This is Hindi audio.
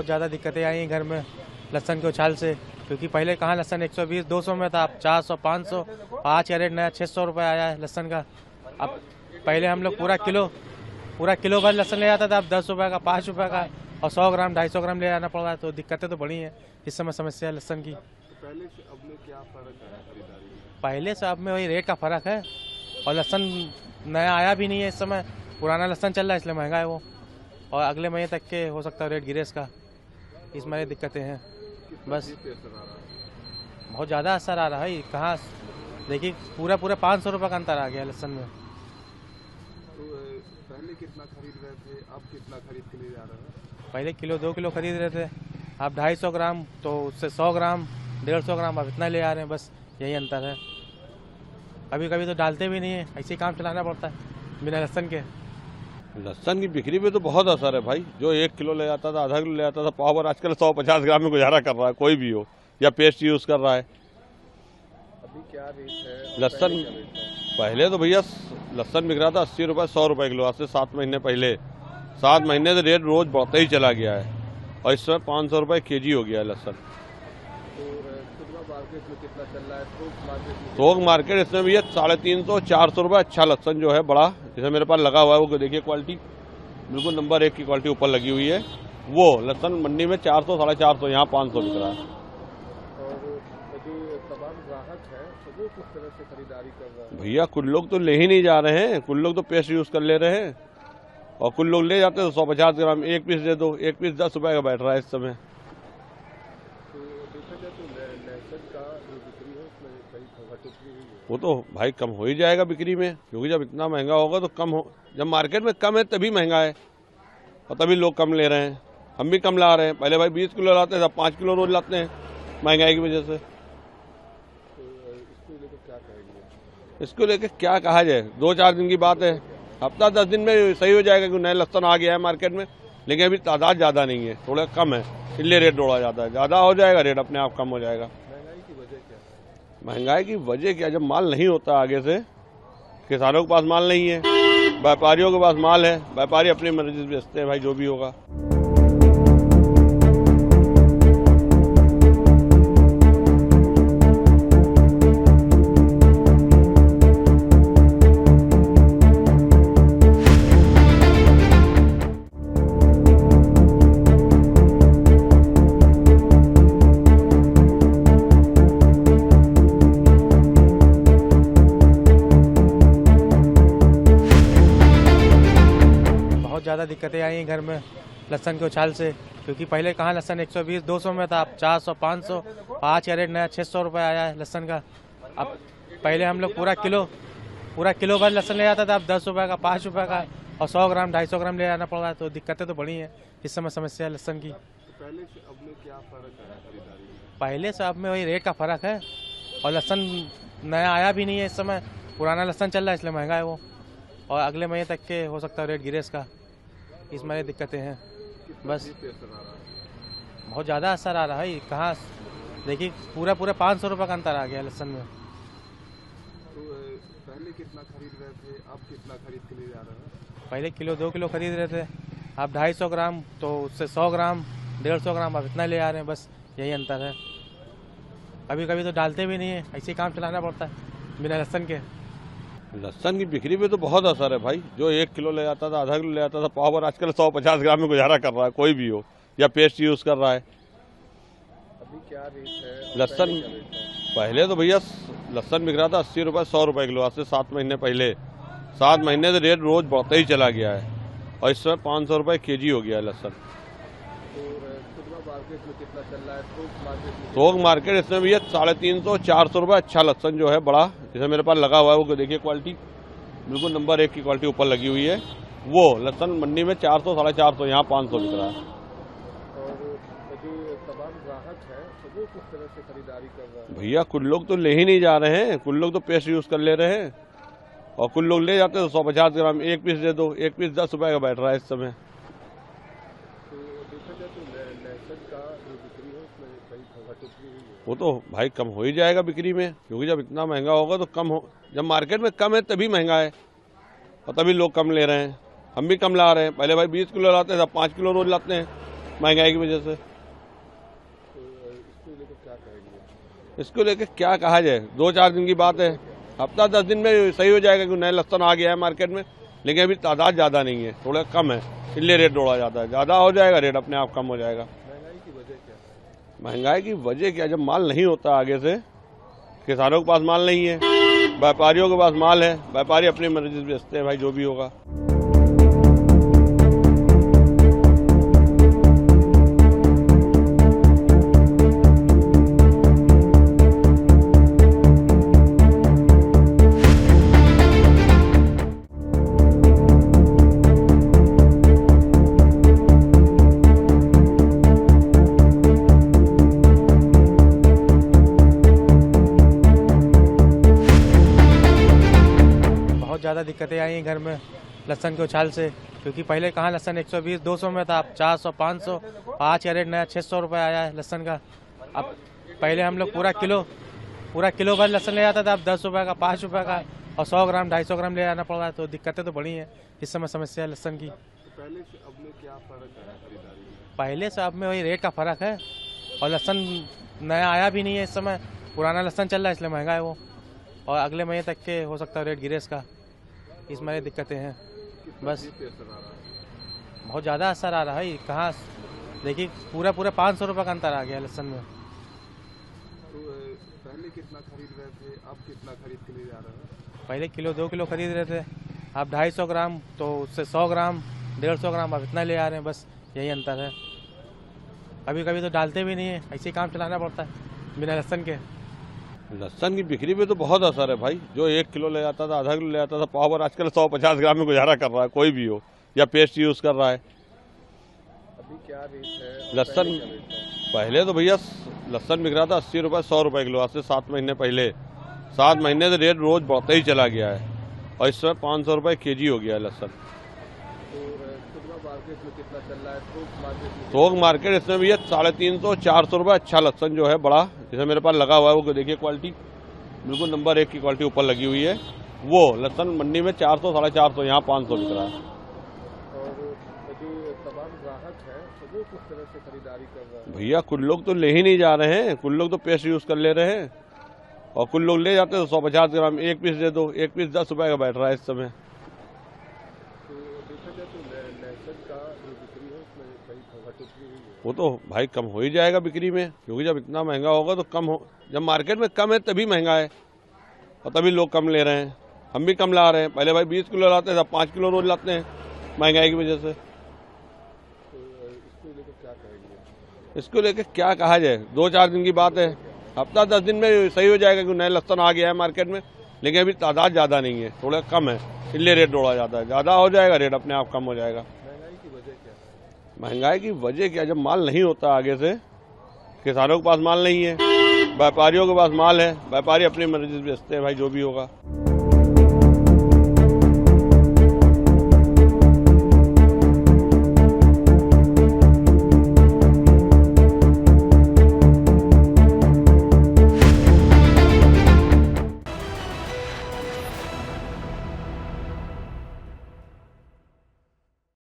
बहुत ज़्यादा दिक्कतें आई हैं घर में लहसुन के उछाल से, क्योंकि पहले कहाँ लहसुन 120-200 में था, अब 400-500, आज का रेट नया 600 रुपये आया है लहसुन का। अब पहले हम लोग पूरा किलो भर लहसुन ले जाता था, अब 10 रुपये का, 5 रुपये का, और 100 ग्राम 250 ग्राम ले जाना पड़ रहा है। तो दिक्कतें तो बड़ी हैं, इस समय समस्या है लहसुन की। पहले से अब में क्या फर्क है खरीदारी में? पहले से अब में वही रेट का फ़र्क है, और लहसुन नया आया भी नहीं है इस समय, पुराना लहसुन चल रहा है इसलिए महंगा है वो, और अगले महीने तक के हो सकता है रेट गिरे इसका, इस महीने दिक्कतें हैं बस। बहुत ज़्यादा असर आ रहा है, कहाँ देखिए पूरा 500 रुपये का अंतर आ गया लहसुन में। तो पहले कितना खरीद रहे थे, अब कितना खरीद के लिए जा रहे हैं? पहले किलो 2 किलो खरीद रहे थे, अब 250 ग्राम, तो उससे 100 ग्राम 150 ग्राम अब इतना ले आ रहे हैं, बस यही अंतर है। कभी कभी तो डालते भी नहीं है, ऐसे ही काम चलाना पड़ता है बिना लहसुन के। लहसुन की बिक्री पे तो बहुत असर है भाई। जो 1 किलो ले जाता था, आधा किलो ले जाता था, पाव भर आजकल 150 ग्राम में गुजारा कर रहा है, कोई भी हो, या पेस्ट यूज कर रहा है। अभी क्या रेट है लहसुन पहले तो भैया लहसुन बिक रहा था 80 रुपये 100 रुपये किलो, आज से 7 महीने पहले। 7 महीने से रेट रोज बढ़ता ही चला गया है, और इस समय 500 रुपये केजी हो गया है लहसुन। मार्केट में कितना चल रहा है? थोक मार्केट इसमें भैया 350-400 रुपये अच्छा लहसुन जो है बड़ा, जैसे मेरे पास लगा हुआ है, वो देखिए क्वालिटी बिल्कुल नंबर 1 की क्वालिटी ऊपर लगी हुई है। वो लहसुन मंडी में 400-450, यहाँ 500 बिक रहा है। और जो तमाम ग्राहक है तो वो किस तरह से खरीदारी कर रहे हैं? भैया कुछ लोग तो ले ही नहीं जा रहे हैं, कुछ लोग तो पेस्ट यूज कर ले रहे हैं, और कुछ लोग ले जाते हैं तो 150 ग्राम एक पीस दे दो, एक पीस 10 रुपये का बैठ रहा है इस समय। वो तो भाई कम हो ही जाएगा बिक्री में, क्योंकि जब इतना महंगा होगा तो कम हो, जब मार्केट में कम है तभी महंगा है, और तभी लोग कम ले रहे हैं। हम भी कम ला रहे हैं, पहले भाई 20 किलो लाते थे, अब 5 किलो रोज लाते हैं महंगाई की वजह से। इसको लेकर क्या कहा जाए, 2-4 दिन की बात है, हफ्ता 10 दिन में सही हो जाएगा, क्योंकि नया लहसुन आ गया है मार्केट में, लेकिन अभी तादाद ज़्यादा नहीं है, थोड़ा कम है, इसलिए रेट दौड़ा जाता है। ज़्यादा हो जाएगा रेट अपने आप कम हो जाएगा। महंगाई की वजह क्या, जब माल नहीं होता आगे से, किसानों के पास माल नहीं है, व्यापारियों के पास माल है, व्यापारी अपनी मर्जी से बेचते हैं भाई, जो भी होगा। ज़्यादा दिक्कतें आई हैं घर में लहसुन के उछाल से, क्योंकि पहले कहाँ लहसुन 120-200 में था, अब 400-500, आज का रेट नया 600 रुपये आया है लहसुन का। अब पहले हम लोग पूरा किलो भर लहसुन ले जाता था, अब 10 रुपये का, 5 रुपये का, और 100 ग्राम 250 ग्राम ले जाना पड़ रहा है। तो दिक्कतें तो बड़ी हैं, इस समय समस्या है लहसुन की। पहले से अब में क्या फर्क है खरीदारी में? पहले से अब में वही रेट का फ़र्क है, और लहसुन नया आया भी नहीं है इस समय, पुराना लहसुन चल रहा है इसलिए महंगा है वो, और अगले महीने तक के हो सकता है रेट गिरे इसका, इस महीने दिक्कतें हैं बस। बहुत ज़्यादा असर आ रहा है, कहाँ देखिए पूरा 500 रुपये का अंतर आ गया लहसुन में। तो पहले कितना खरीद रहे थे, अब कितना खरीद के लिए जा रहे हैं? पहले किलो 2 किलो खरीद रहे थे, अब 250 ग्राम, तो उससे 100 ग्राम 150 ग्राम अब इतना ले आ रहे हैं, बस यही अंतर है। कभी कभी तो डालते भी नहीं है, ऐसे ही काम चलाना पड़ता है बिना लहसुन के। लहसुन की बिक्री पे तो बहुत असर है भाई। जो 1 किलो ले जाता था, आधा किलो ले जाता था, पाव भर आजकल 150 ग्राम में गुजारा कर रहा है, कोई भी हो, या पेस्ट यूज कर रहा है। अभी क्या रेट है लहसुन पहले तो भैया लहसुन बिक रहा था 80 रुपये 100 रुपये किलो, आज से 7 महीने पहले। 7 महीने से रेट रोज बढ़ता ही चला गया है, और इस समय 500 रुपये केजी हो गया है लहसुन। मार्केट में कितना चल रहा है? थोक मार्केट इसमें भैया 350-400 रुपये अच्छा लहसुन जो है बड़ा, जैसे मेरे पास लगा हुआ है, वो देखिए क्वालिटी बिल्कुल नंबर 1 की क्वालिटी ऊपर लगी हुई है। वो लहसुन मंडी में 400-450, यहाँ 500 बिक रहा है। और जो तमाम ग्राहक है तो वो किस तरह से खरीदारी कर रहे हैं? भैया कुछ लोग तो ले ही नहीं जा रहे हैं, कुछ लोग तो पेस्ट यूज कर ले रहे हैं, और कुछ लोग ले जाते हैं तो 150 ग्राम एक पीस दे दो, एक पीस 10 रुपये का बैठ रहा है इस समय। वो तो भाई कम हो ही जाएगा बिक्री में, क्योंकि जब इतना महंगा होगा तो कम हो, जब मार्केट में कम है तभी महंगा है, और तभी लोग कम ले रहे हैं। हम भी कम ला रहे हैं, पहले भाई 20 किलो लाते थे, अब 5 किलो रोज लाते हैं महंगाई की वजह से। तो इसको लेकर क्या कहेंगे? इसको लेकर क्या कहा जाए, 2-4 दिन की बात है, हफ्ता 10 दिन में सही हो जाएगा कि नया लहसुन आ गया है मार्केट में। लेकिन अभी तादाद ज़्यादा नहीं है, थोड़ा कम है, इसलिए रेट दौड़ा जाता है। ज़्यादा हो जाएगा रेट अपने आप कम हो जाएगा। महंगाई की वजह क्या है? महंगाई की वजह क्या, जब माल नहीं होता आगे से, किसानों के पास माल नहीं है, व्यापारियों के पास माल है, व्यापारी अपनी मर्जी से बेचते हैं भाई, जो भी होगा। बहुत ज़्यादा दिक्कतें आई हैं घर में लहसन के उछाल से, क्योंकि पहले कहाँ लहसन 120-200 में था, अब 400-500, आज का रेट नया 600 रुपये आया है लहसन का। अब पहले हम लोग पूरा किलो भर लहसन ले जाता था, अब 10 रुपये का, 5 रुपये का, और 100 ग्राम 250 ग्राम ले जाना पड़ रहा है। तो दिक्कतें तो बड़ी हैं इस समय, समस्या है लहसन की। तो पहले से अब में क्या फर्क है खरीदारी में? पहले से अब में वही रेट का फ़र्क है, और लहसन नया आया भी नहीं है इस समय, पुराना लहसन चल रहा है इसलिए महंगा है वो, और अगले महीने तक के हो सकता है रेट गिरे इसका। इसमें दिक्कतें हैं बस। जीप पे असर आ रहा है? बहुत ज़्यादा असर आ रहा है, कहाँ देखिए पूरा 500 रुपये का अंतर आ गया लहसन में। तो पहले कितना खरीद रहे थे, अब कितना खरीद के ले जा रहे हैं? पहले किलो 2 किलो खरीद रहे थे, अब 250 ग्राम, तो उससे 100 ग्राम 150 ग्राम अब इतना ले आ रहे हैं, बस यही अंतर है। कभी कभी तो डालते भी नहीं है, ऐसे ही काम चलाना पड़ता है बिना लहसन के। लहसन की बिक्री पे तो बहुत असर है भाई। जो 1 किलो ले जाता था, आधा किलो ले जाता था, पाव भर आजकल 150 ग्राम में गुजारा कर रहा है कोई भी हो, या पेस्ट यूज़ कर रहा है। अभी क्या रेट है? लहसन पहले तो भैया लहसन बिक रहा था 80 रुपये 100 रुपये किलो, आज से 7 महीने पहले। 7 महीने से रेट रोज बढ़ता ही चला गया है, और इस समय 500 रुपये केजी हो गया है लहसन। तो खुदरा मार्केट में कितना चल रहा है? थोक मार्केट में? थोक मार्केट इसमें भैया 350-400 रुपये अच्छा लहसन जो है बड़ा, जैसे मेरे पास लगा हुआ है, वो देखिए क्वालिटी बिल्कुल नंबर 1 की क्वालिटी ऊपर लगी हुई है। वो लहसन मंडी में 400-450, यहाँ 500 बिक रहा है। और जो तमाम ग्राहक है तो वो किस तरह से खरीदारी कर रहा है? भैया कुछ लोग तो ले ही नहीं जा रहे हैं, कुछ लोग तो पेस्ट यूज़ कर ले रहे हैं, और कुछ लोग ले जाते हैं तो 150 ग्राम 1 पीस दे दो, 1 पीस 10 रुपये का बैठ रहा है इस समय। तो देखा जाए तो लहसुन का जो बिक्री है उसमें कई घटोतरी हुई है। वो तो भाई कम हो ही जाएगा बिक्री में, क्योंकि जब इतना महंगा होगा तो कम हो, जब मार्केट में कम है तभी महंगा है, और तभी लोग कम ले रहे हैं। हम भी कम ला रहे हैं, पहले भाई 20 किलो लाते थे, 5 किलो रोज लाते हैं महंगाई की वजह से। तो इसको लेकर क्या कहेंगे? इसको लेकर क्या कहा जाए, 2-4 दिन की बात है, हफ्ता 10 दिन में सही हो जाएगा कि नया लहसुन आ गया है मार्केट में। लेकिन अभी तादाद ज़्यादा नहीं है, थोड़ा कम है, इसलिए रेट दौड़ा जाता है। ज़्यादा हो जाएगा रेट अपने आप कम हो जाएगा। महंगाई की वजह क्या है? महंगाई की वजह क्या, जब माल नहीं होता आगे से, किसानों के पास माल नहीं है, व्यापारियों के पास माल है, व्यापारी अपनी मर्जी से बेचते हैं भाई, जो भी होगा।